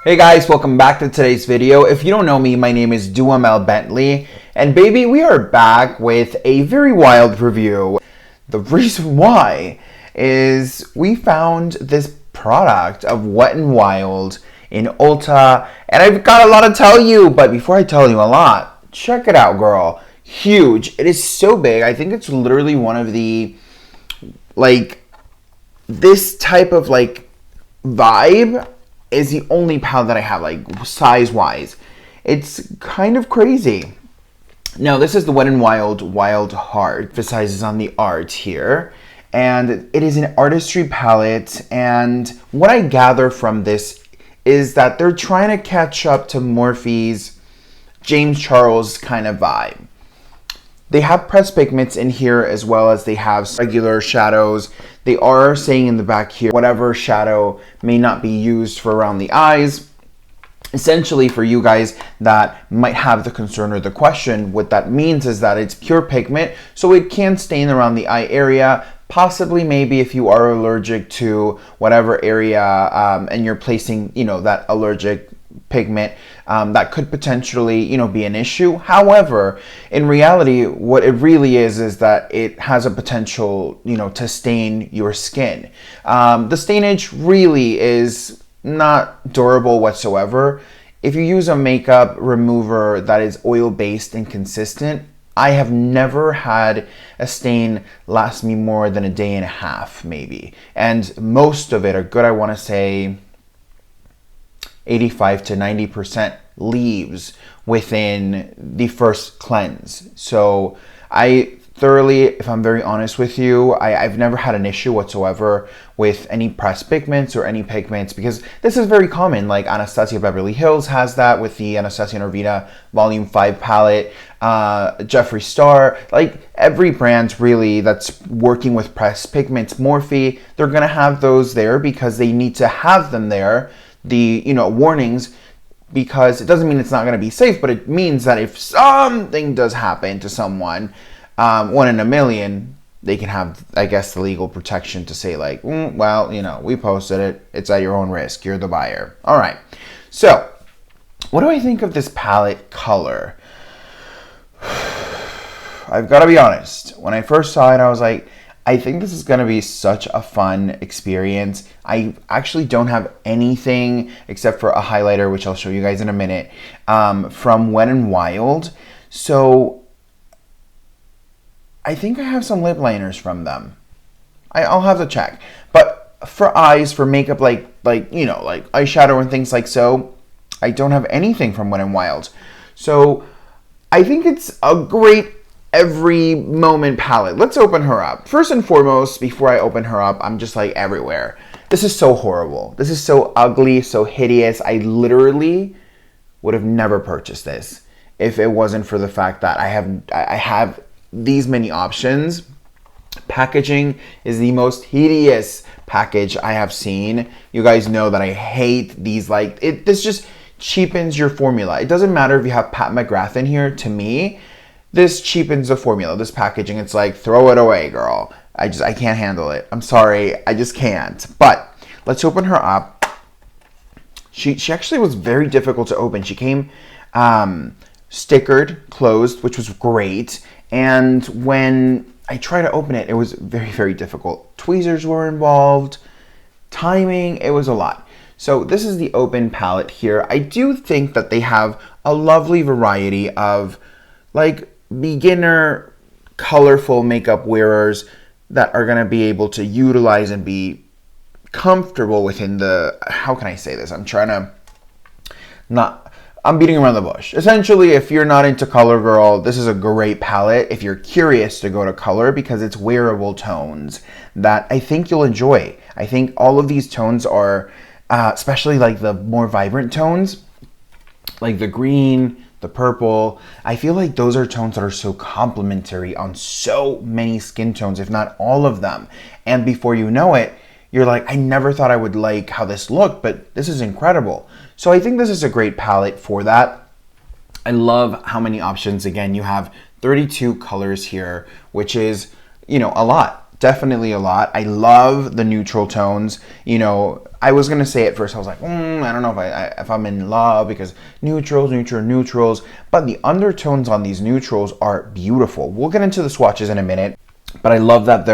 Hey guys, welcome back to today's video. If you don't know me, my name is Duhamel Bentley, and baby, we are back with a very wild review. The reason why is we found this product of Wet n Wild in Ulta, and I've got a lot to tell you, but before I tell you a lot, check it out, girl. Huge. It is so big. I think it's literally one of the, this type of, vibe is the only palette that I have, size-wise. It's kind of crazy. Now, this is the Wet n Wild Wild Heart. Emphasizes on the art here. And it is an artistry palette. And what I gather from this is that they're trying to catch up to Morphe's James Charles kind of vibe. They have pressed pigments in here as well as they have regular shadows. They are saying in the back here, whatever shadow may not be used for around the eyes. Essentially, for you guys that might have the concern or the question, what that means is that it's pure pigment, so it can stain around the eye area. Possibly, maybe if you are allergic to whatever area and you're placing, that allergic pigment, that could potentially, be an issue. However, in reality, what it really is that it has a potential, to stain your skin. The stainage really is not durable whatsoever. If you use a makeup remover that is oil-based and consistent, I have never had a stain last me more than a day and a half, maybe. And most of it are good, I want to say 85 to 90% leaves within the first cleanse. So I thoroughly, if I'm very honest with you, I've never had an issue whatsoever with any pressed pigments or any pigments, because this is very common. Like Anastasia Beverly Hills has that with the Anastasia Norvina Volume 5 palette. Jeffree Star, every brand really that's working with pressed pigments, Morphe, they're gonna have those there because they need to have them there. The warnings, because it doesn't mean it's not going to be safe, but it means that if something does happen to someone, 1 in a million, they can have, I guess, the legal protection to say we posted it, it's at your own risk, you're the buyer. All right, so what do I think of this palette color? I've got to be honest, when I first saw it, I was like, I think this is going to be such a fun experience. I actually don't have anything except for a highlighter, which I'll show you guys in a minute, from Wet n Wild. So I think I have some lip liners from them. I'll have to check. But for eyes, for makeup, like eyeshadow and things like so, I don't have anything from Wet n Wild. So I think it's a great every moment palette. Let's open her up. First and foremost, before I open her up, I'm just everywhere. This is so horrible. This is so ugly, so hideous. I literally would have never purchased this if it wasn't for the fact that I have these many options. Packaging is the most hideous package I have seen. You guys know that I hate these. This just cheapens your formula. It doesn't matter if you have Pat McGrath in here. To me, this cheapens the formula, this packaging. It's throw it away, girl. I can't handle it. I'm sorry, I just can't. But let's open her up. She actually was very difficult to open. She came stickered, closed, which was great. And when I tried to open it, it was very, very difficult. Tweezers were involved, timing, it was a lot. So this is the open palette here. I do think that they have a lovely variety of beginner colorful makeup wearers that are going to be able to utilize and be comfortable within the, how can I say this? I'm beating around the bush. Essentially, if you're not into color, girl, this is a great palette if you're curious to go to color, because it's wearable tones that I think you'll enjoy. I think all of these tones are, especially the more vibrant tones, like the green, the purple, I feel like those are tones that are so complementary on so many skin tones, if not all of them. And before you know it, you're I never thought I would like how this looked, but this is incredible. So I think this is a great palette for that. I love how many options. Again, you have 32 colors here, which is, a lot. definitely a lot. I love the neutral tones. You know, I was gonna say at first, I was like, I don't know if I'm in love, because neutrals. But the undertones on these neutrals are beautiful. We'll get into the swatches in a minute, but I love that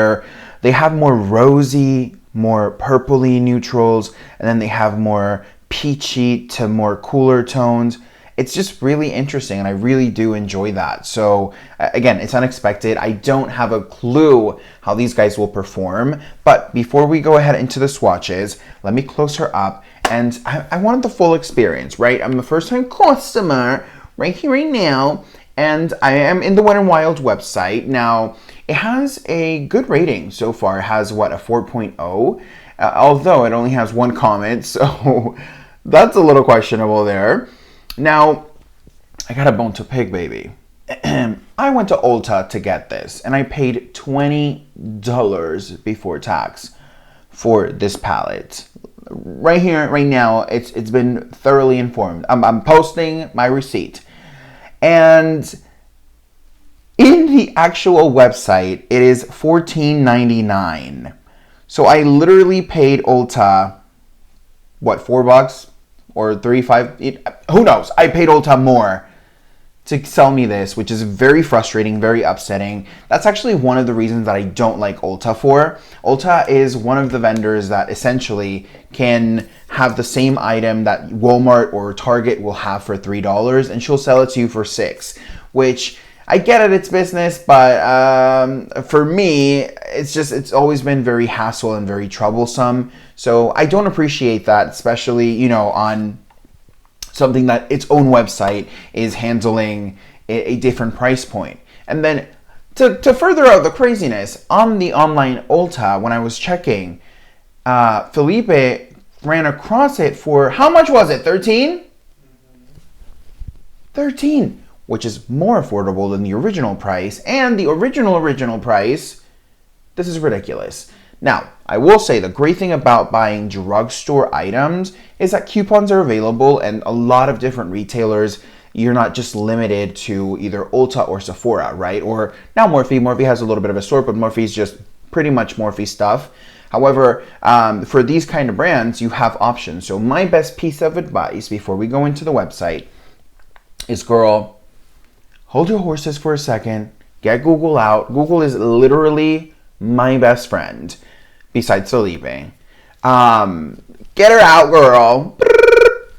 they have more rosy, more purpley neutrals, and then they have more peachy to more cooler tones. It's just really interesting, and I really do enjoy that. So again, it's unexpected. I don't have a clue how these guys will perform, but before we go ahead into the swatches, let me close her up. And I wanted the full experience, right? I'm a first-time customer right here, right now, and I am in the Wet n Wild website. Now, it has a good rating so far. It has, what, a 4.0? Although it only has one comment, so that's a little questionable there. Now, I got a bone to pick, baby. I went to Ulta to get this, and I paid $20 before tax for this palette. Right here, right now, it's been thoroughly informed. I'm posting my receipt. And in the actual website, it is $14.99. So I literally paid Ulta, what, $4? Or 35, who knows? I paid Ulta more to sell me this, which is very frustrating, very upsetting. That's actually one of the reasons that I don't like Ulta for. Ulta is one of the vendors that essentially can have the same item that Walmart or Target will have for $3, and she'll sell it to you for $6, which I get it, it's business, but for me, it's always been very hassle and very troublesome. So I don't appreciate that, especially, you know, on something that its own website is handling a different price point. And then to further out the craziness, on the online Ulta, when I was checking, Felipe ran across it for, how much was it? 13? 13. Which is more affordable than the original price, and the original price, this is ridiculous. Now, I will say the great thing about buying drugstore items is that coupons are available, and a lot of different retailers. You're not just limited to either Ulta or Sephora, right? Or now Morphe. Morphe has a little bit of a sort, but Morphe's just pretty much Morphe stuff. However, for these kind of brands, you have options. So my best piece of advice before we go into the website is, girl, hold your horses for a second. Get Google out. Google is literally my best friend, besides Felipe. Get her out, girl,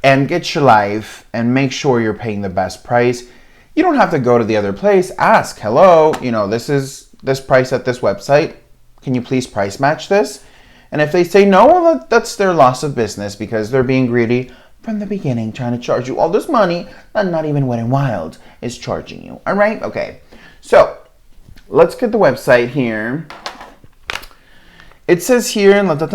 and get your life, and make sure you're paying the best price. You don't have to go to the other place. Ask, hello, you know, this is this price at this website. Can you please price match this? And if they say no, well, that's their loss of business, because they're being greedy from the beginning, trying to charge you all this money that not even Wet n Wild is charging you. All right? Okay. So let's get the website here. It says here, let's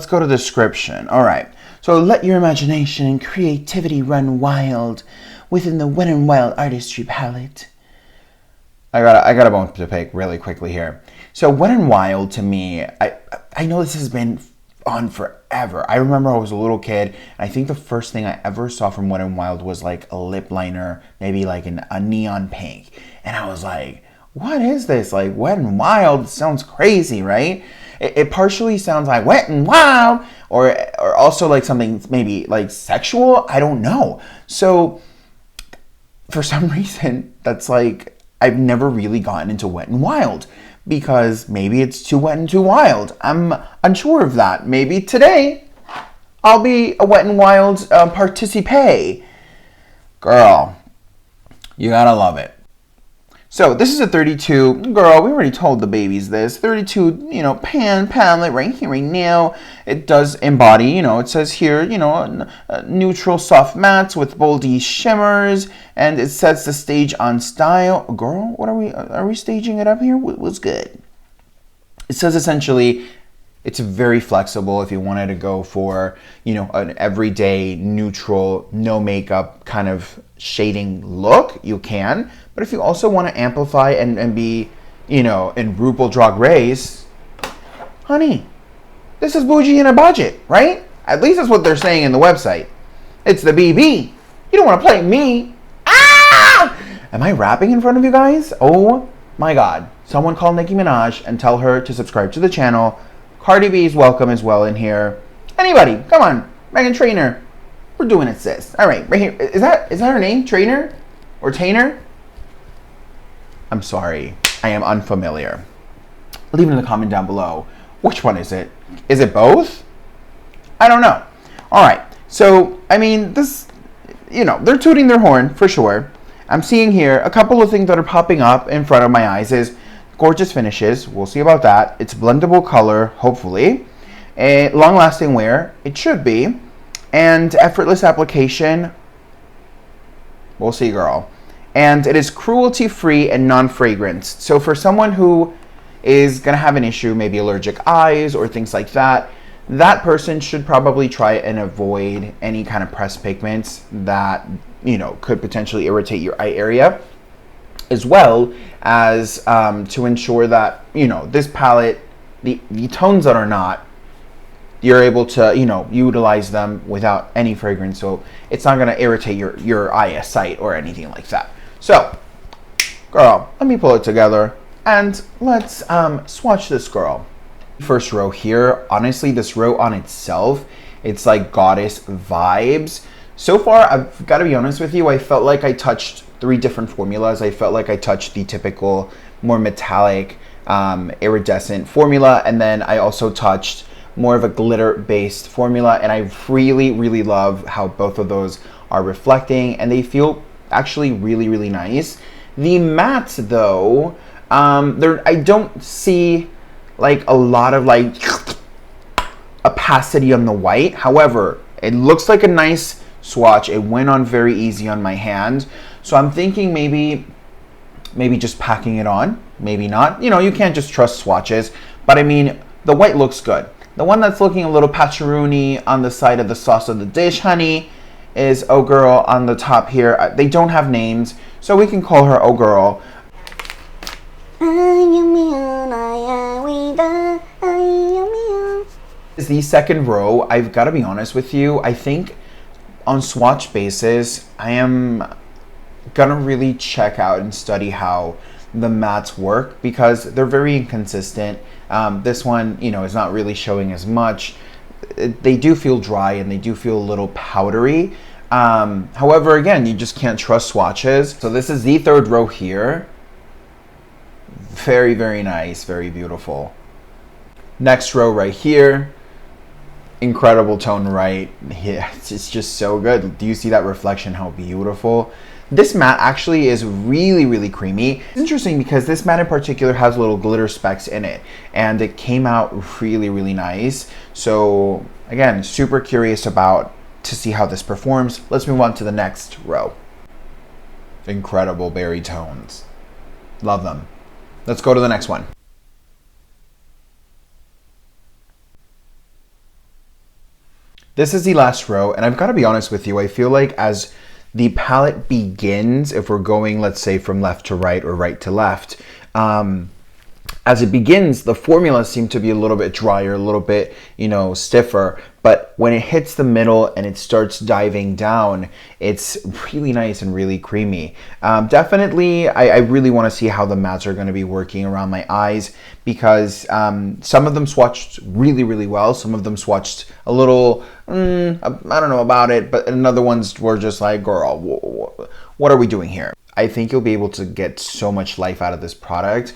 go to description. All right. So let your imagination and creativity run wild within the Wet n Wild artistry palette. I got a bone to pick really quickly here. So Wet n Wild, to me, I know this has been on forever. I remember I was a little kid, and I think the first thing I ever saw from Wet n Wild was like a lip liner, maybe like a neon pink. And I was like, what is this? Like, Wet n Wild sounds crazy, right? It partially sounds like Wet n Wild, or also like something maybe like sexual. I don't know. So for some reason, that's like, I've never really gotten into Wet n Wild, because maybe it's too wet and too wild. I'm unsure of that. Maybe today I'll be a Wet n Wild participant. Girl, you gotta love it. So this is a 32, girl, we already told the babies this, 32, you know, pan palette right here, right now. It does embody, you know, it says here, you know, neutral soft mattes with boldy shimmers, and it sets the stage on style. Girl, what are we staging it up here? What's good? It says essentially, it's very flexible. If you wanted to go for, you know, an everyday neutral, no makeup kind of shading look, you can. But if you also want to amplify and be, you know, in RuPaul Drag Race, honey, this is bougie in a budget, right? At least that's what they're saying in the website. It's the BB. You don't want to play me. Ah! Am I rapping in front of you guys? Oh my God. someone call Nicki Minaj and tell her to subscribe to the channel. Cardi B is welcome as well in here. Anybody, come on. Megan Trainor. We're doing it, sis. All right, right here. Is that her name? Trainer? Or Tainer? I'm sorry. I am unfamiliar. Leave it in the comment down below. Which one is it? Is it both? I don't know. All right. So, I mean, this, you know, they're tooting their horn for sure. I'm seeing here a couple of things that are popping up in front of my eyes is gorgeous finishes. We'll see about that. It's blendable color, hopefully. A long-lasting wear. It should be. And effortless application. We'll see, girl. And it is cruelty-free and non-fragrance. So for someone who is going to have an issue, maybe allergic eyes or things like that, that person should probably try and avoid any kind of pressed pigments that, you know, could potentially irritate your eye area, as well as to ensure that, you know, this palette, the tones that are not, you're able to, you know, utilize them without any fragrance, so it's not going to irritate your eyesight or anything like that. So, girl, let me pull it together and let's swatch this girl. First row here, honestly, this row on itself, it's like goddess vibes. So far, I've got to be honest with you, I felt like I touched 3 different formulas. I felt like I touched the typical, more metallic, iridescent formula, and then I also touched more of a glitter-based formula, and I really, really love how both of those are reflecting, and they feel actually really, really nice. The mattes, though, I don't see like a lot of like opacity on the white. However, it looks like a nice swatch. It went on very easy on my hand, so I'm thinking maybe just packing it on, maybe not. You know, you can't just trust swatches, but I mean, the white looks good. The one that's looking a little patchouli on the side of the sauce of the dish, honey, is Oh Girl on the top here. They don't have names, so we can call her Oh Girl. Is the second row. I've got to be honest with you. I think on swatch basis, I am gonna really check out and study how the mattes work, because they're very inconsistent. This one, you know, is not really showing as much. They do feel dry and they do feel a little powdery. However, again, you just can't trust swatches. So this is the third row here. Very, very nice, very beautiful. Next row right here. Incredible tone right. Yeah, it's just so good. Do you see that reflection? How beautiful. This matte actually is really, really creamy. It's interesting because this matte in particular has little glitter specks in it, and it came out really, really nice. So again, super curious to see how this performs. Let's move on to the next row. Incredible berry tones. Love them. Let's go to the next one. This is the last row, and I've got to be honest with you, I feel like as the palette begins, if we're going, let's say, from left to right or right to left, as it begins, the formulas seem to be a little bit drier, a little bit, you know, stiffer. But when it hits the middle and it starts diving down, it's really nice and really creamy. Definitely, I really want to see how the mattes are going to be working around my eyes, because some of them swatched really, really well. Some of them swatched a little, I don't know about it, but another ones were just like, girl, what are we doing here? I think you'll be able to get so much life out of this product.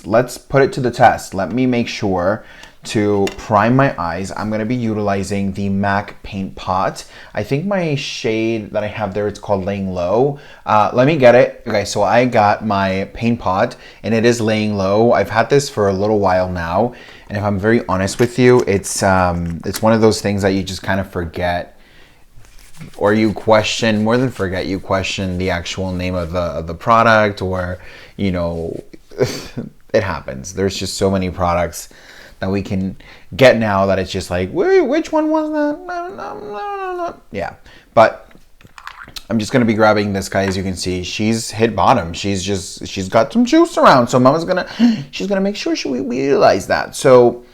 Let's put it to the test. Let me make sure to prime my eyes. I'm going to be utilizing the MAC Paint Pot. I think my shade that I have there, it's called Laying Low. Let me get it. Okay, so I got my Paint Pot, and it is Laying Low. I've had this for a little while now, and if I'm very honest with you, it's one of those things that you just kind of forget, or you question, more than forget, you question the actual name of the product, or, you know, it happens. There's just so many products that we can get now that it's just like, wait, which one was that? No. Yeah, but I'm just gonna be grabbing this guy. As you can see, she's hit bottom. She's got some juice around, so she's gonna make sure we utilize that. So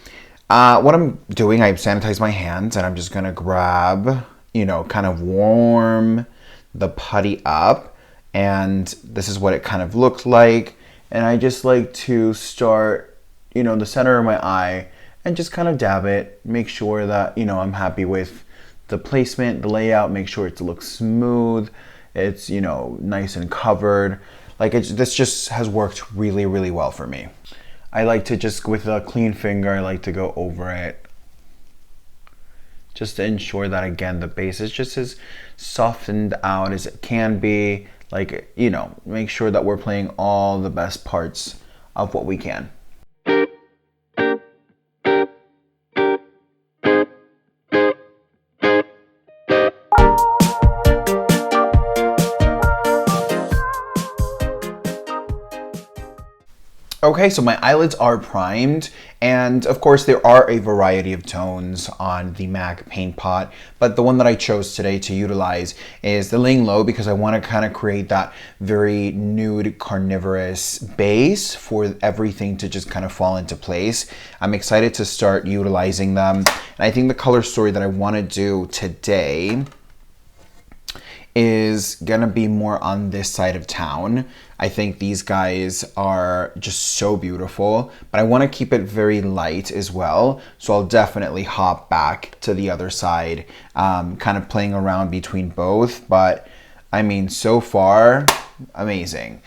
what I'm doing, I've sanitized my hands, and I'm just gonna grab, you know, kind of warm the putty up, and this is what it kind of looked like. And I just like to start, the center of my eye and just kind of dab it, make sure that, I'm happy with the placement, the layout, make sure it looks smooth, it's, nice and covered. This just has worked really, really well for me. I like to just, with a clean finger, I like to go over it, just to ensure that, again, the base is just as softened out as it can be. Make sure that we're playing all the best parts of what we can. Okay, so my eyelids are primed, and of course there are a variety of tones on the MAC paint pot, but the one that I chose today to utilize is the Laying Low, because I want to kind of create that very nude carnivorous base for everything to just kind of fall into place. I'm excited to start utilizing them, and I think the color story that I want to do today is gonna be more on this side of town. I think these guys are just so beautiful, but I want to keep it very light as well. So I'll definitely hop back to the other side, kind of playing around between both. But I mean, so far, amazing.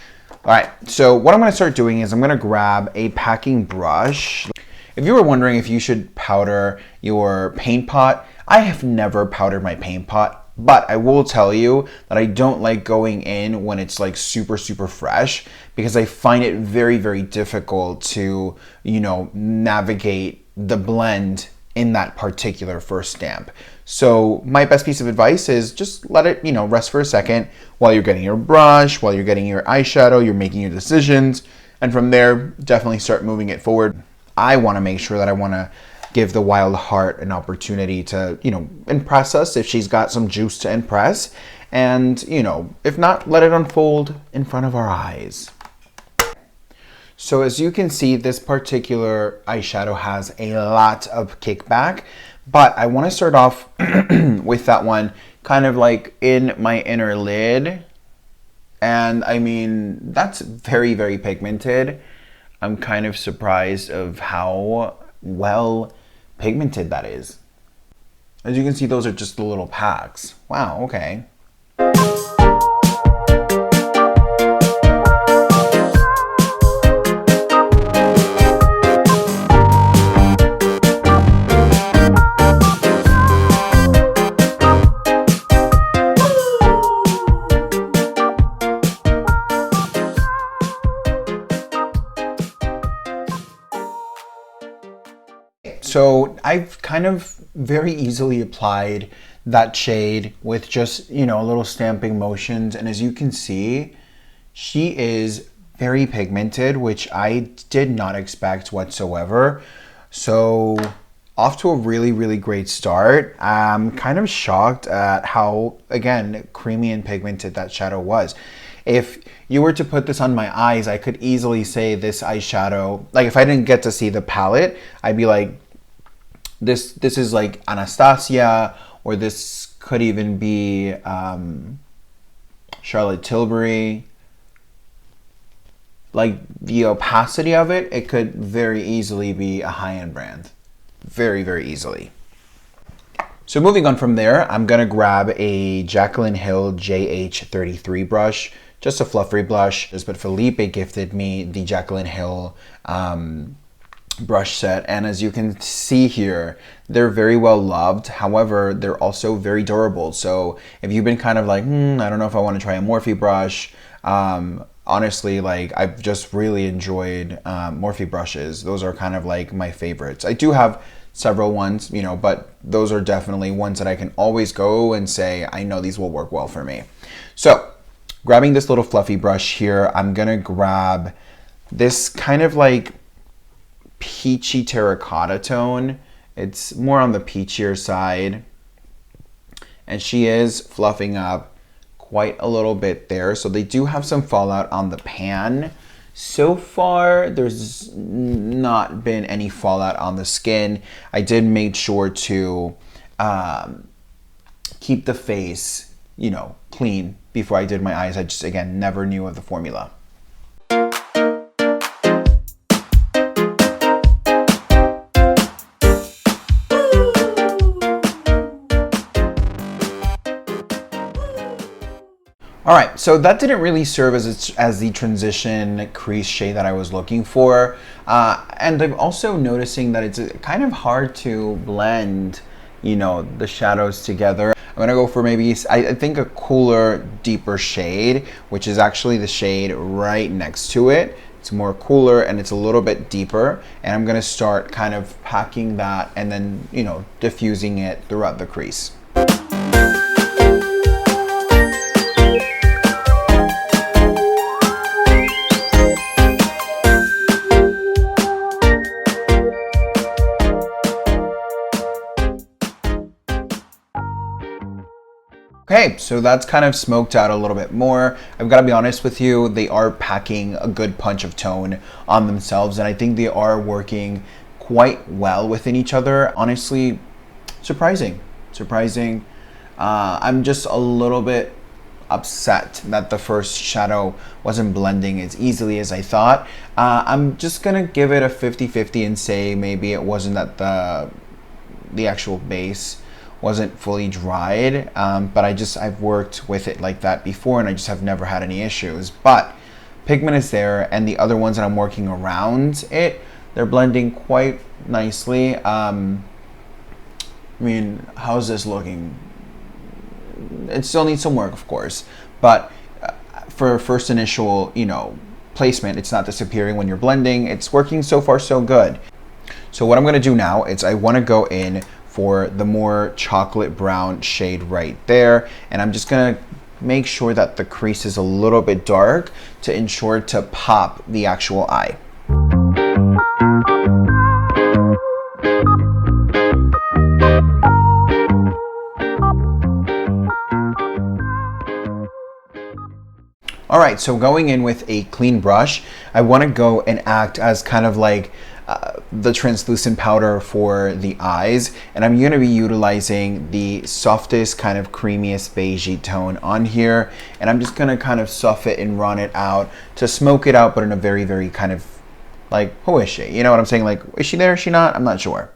All right, so what I'm gonna start doing is I'm gonna grab a packing brush. If you were wondering if you should powder your paint pot, I have never powdered my paint pot. But I will tell you that I don't like going in when it's like super, super fresh, because I find it very, very difficult to, navigate the blend in that particular first stamp. So my best piece of advice is just let it, rest for a second while you're getting your brush, while you're getting your eyeshadow, you're making your decisions. And from there, definitely start moving it forward. I want to make sure that I want to give the Wild Heart an opportunity to, impress us if she's got some juice to impress. And, if not, let it unfold in front of our eyes. So as you can see, this particular eyeshadow has a lot of kickback, but I want to start off with that one kind of like in my inner lid. And I mean, that's very, very pigmented. I'm kind of surprised of how well pigmented that is. As you can see, those are just the little packs. Wow, okay. So I've kind of very easily applied that shade with just, a little stamping motions. And as you can see, she is very pigmented, which I did not expect whatsoever. So off to a really, really great start. I'm kind of shocked at how, again, creamy and pigmented that shadow was. If you were to put this on my eyes, I could easily say this eyeshadow, like if I didn't get to see the palette, I'd be like, this is like Anastasia, or this could even be Charlotte Tilbury. Like the opacity of it, it could very easily be a high-end brand. Very, very easily. So moving on from there, I'm gonna grab a Jaclyn Hill JH33 brush, just a fluffy blush. But Felipe gifted me the Jaclyn Hill brush set, and as you can see here, they're very well loved. However, they're also very durable. So if you've been kind of like, I don't know if I want to try a Morphe brush, honestly, like I've just really enjoyed Morphe brushes. Those are kind of like my favorites. I do have several ones, but those are definitely ones that I can always go and say, I know these will work well for me. So grabbing this little fluffy brush here, I'm gonna grab this kind of like peachy terracotta tone. It's more on the peachier side, and she is fluffing up quite a little bit there. So they do have some fallout on the pan. So far, there's not been any fallout on the skin. I did make sure to keep the face, clean before I did my eyes. I just, again, never knew of the formula. All right, so that didn't really serve as the transition crease shade that I was looking for. And I'm also noticing that it's kind of hard to blend, you know, the shadows together. I'm gonna go for maybe, I think, a cooler, deeper shade, which is actually the shade right next to it. It's more cooler and it's a little bit deeper. And I'm gonna start kind of packing that and then, you know, diffusing it throughout the crease. Okay, so that's kind of smoked out a little bit more. I've got to be honest with you, they are packing a good punch of tone on themselves, and I think they are working quite well within each other. Honestly, surprising. I'm just a little bit upset that the first shadow wasn't blending as easily as I thought. I'm just gonna give it a 50-50 and say maybe it wasn't that the actual base wasn't fully dried, but I've worked with it like that before and I just have never had any issues. But pigment is there, and the other ones that I'm working around it, they're blending quite nicely. I mean, how's this looking? It still needs some work, of course, but for first initial, you know, placement, it's not disappearing when you're blending. It's working so far so good. So what I'm going to do now is I want to go in for the more chocolate brown shade right there, and I'm just gonna make sure that the crease is a little bit dark to ensure to pop the actual eye. All right, so going in with a clean brush, I want to go and act as kind of like the translucent powder for the eyes, and I'm going to be utilizing the softest, kind of creamiest beigey tone on here, and I'm just going to kind of soft it and run it out to smoke it out, but in a very, very kind of like, who is she? You know what I'm saying? Like, is she there? Is she not? I'm not sure.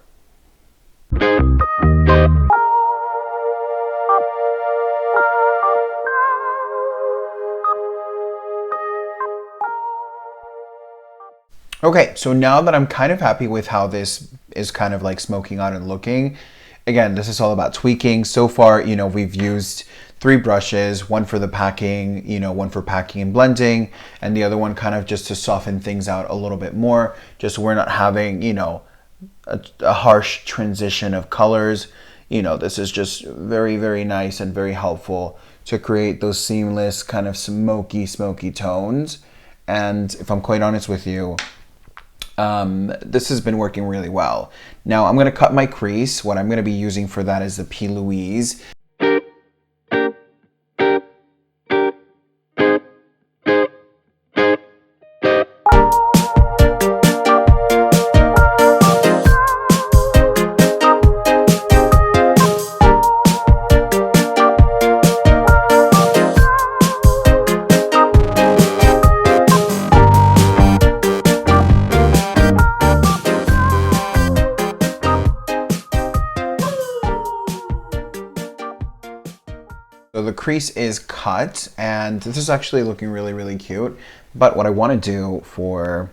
Okay, so now that I'm kind of happy with how this is kind of like smoking out and looking, again, this is all about tweaking. So far, you know, we've used 3 brushes, one for the packing, you know, one for packing and blending, and the other one kind of just to soften things out a little bit more, just so we're not having, you know, a harsh transition of colors. You know, this is just very, very nice and very helpful to create those seamless kind of smoky tones. And if I'm quite honest with you, this has been working really well. Now I'm going to cut my crease. What I'm going to be using for that is the P. Louise. So the crease is cut, and this is actually looking really, really cute. But what I want to do for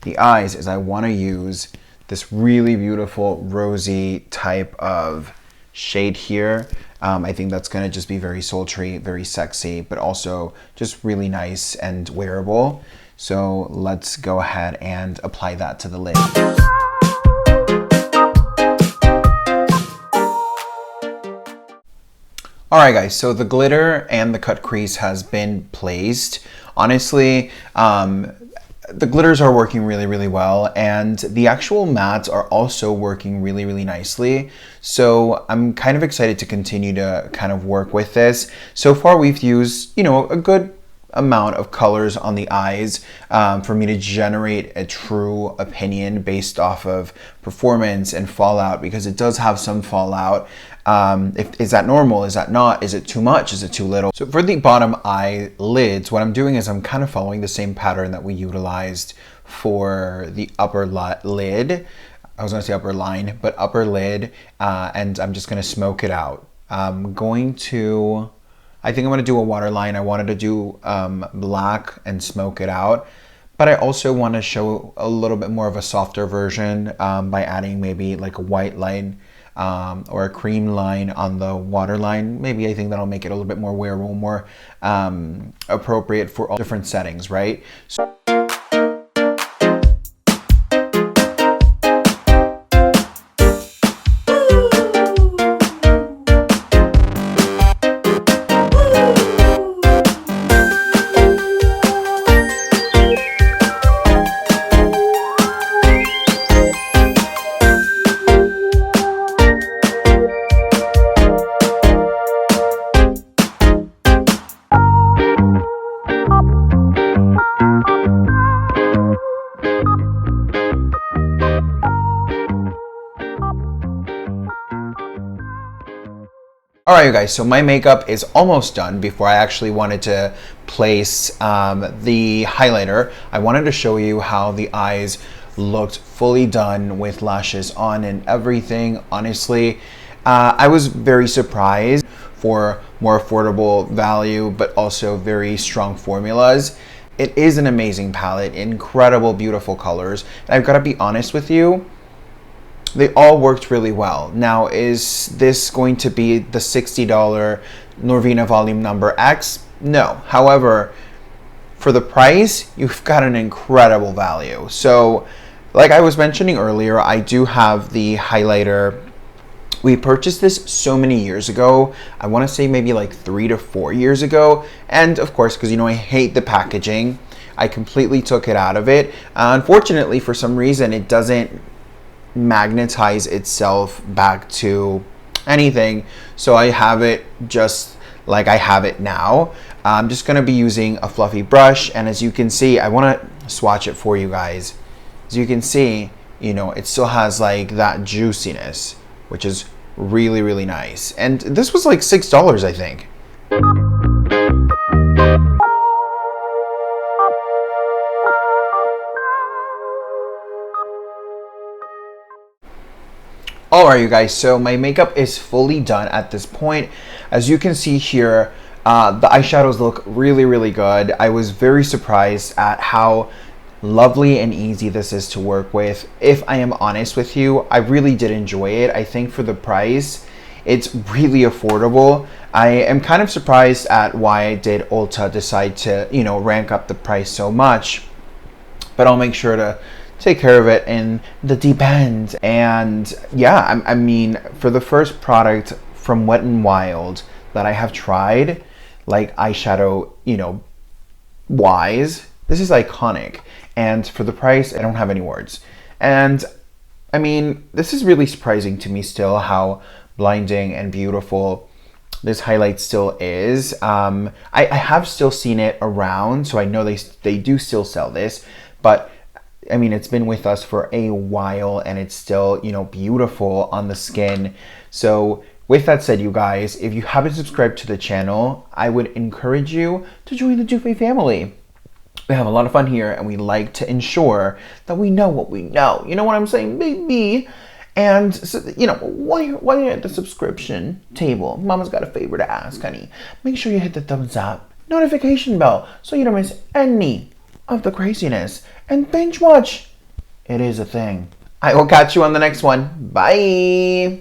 the eyes is I want to use this really beautiful rosy type of shade here. I think that's going to just be very sultry, very sexy, but also just really nice and wearable. So let's go ahead and apply that to the lid. Alright guys, so the glitter and the cut crease has been placed. Honestly, the glitters are working really, really well, and the actual mattes are also working really, really nicely. So I'm kind of excited to continue to kind of work with this. So far we've used, you know, a good amount of colors on the eyes for me to generate a true opinion based off of performance and fallout, because it does have some fallout. Is that normal? Is that not? Is it too much? Is it too little? So for the bottom eyelids, what I'm doing is I'm kind of following the same pattern that we utilized for the upper lid. I was going to say upper line, but upper lid, and I'm just going to smoke it out. I'm going to I think I'm going to do a waterline. I wanted to do black and smoke it out. But I also want to show a little bit more of a softer version by adding maybe like a white line or a cream line on the waterline. Maybe I think that'll make it a little bit more wearable, more appropriate for all different settings, right? Alright you guys, so my makeup is almost done. Before I actually wanted to place the highlighter, I wanted to show you how the eyes looked fully done with lashes on and everything. Honestly, I was very surprised for more affordable value, but also very strong formulas. It is an amazing palette, incredible, beautiful colors. And I've got to be honest with you, they all worked really well. Now, is this going to be the $60 Norvina Volume Number X? No. However, for the price, you've got an incredible value. So, like I was mentioning earlier, I do have the highlighter. We purchased this so many years ago. I want to say maybe like 3 to 4 years ago. And of course, because you know I hate the packaging, I completely took it out of it. Unfortunately, for some reason, it doesn't magnetize itself back to anything, so I have it just like I have it now. I'm just going to be using a fluffy brush, and as you can see, I want to swatch it for you guys. As you can see, you know, it still has like that juiciness, which is really, really nice. And this was like $6, I think. Alright you guys, so my makeup is fully done at this point. As you can see here, the eyeshadows look really, really good. I was very surprised at how lovely and easy this is to work with. If I am honest with you, I really did enjoy it. I think for the price, it's really affordable. I am kind of surprised at why did Ulta decide to, you know, rank up the price so much, but I'll make sure to take care of it in the deep end. And yeah, I mean, for the first product from Wet n Wild that I have tried, like eyeshadow, you know, wise, this is iconic. And for the price, I don't have any words. And I mean, this is really surprising to me still how blinding and beautiful this highlight still is. I have still seen it around, so I know they do still sell this, but I mean, it's been with us for a while and it's still, you know, beautiful on the skin. So with that said, you guys, if you haven't subscribed to the channel, I would encourage you to join the Doofy family. We have a lot of fun here and we like to ensure that we know what we know. You know what I'm saying, baby? And, so, you know, while you're at the subscription table, Mama's got a favor to ask, honey. Make sure you hit the thumbs up, notification bell, so you don't miss any of the craziness. And binge watch. It is a thing. I will catch you on the next one. Bye.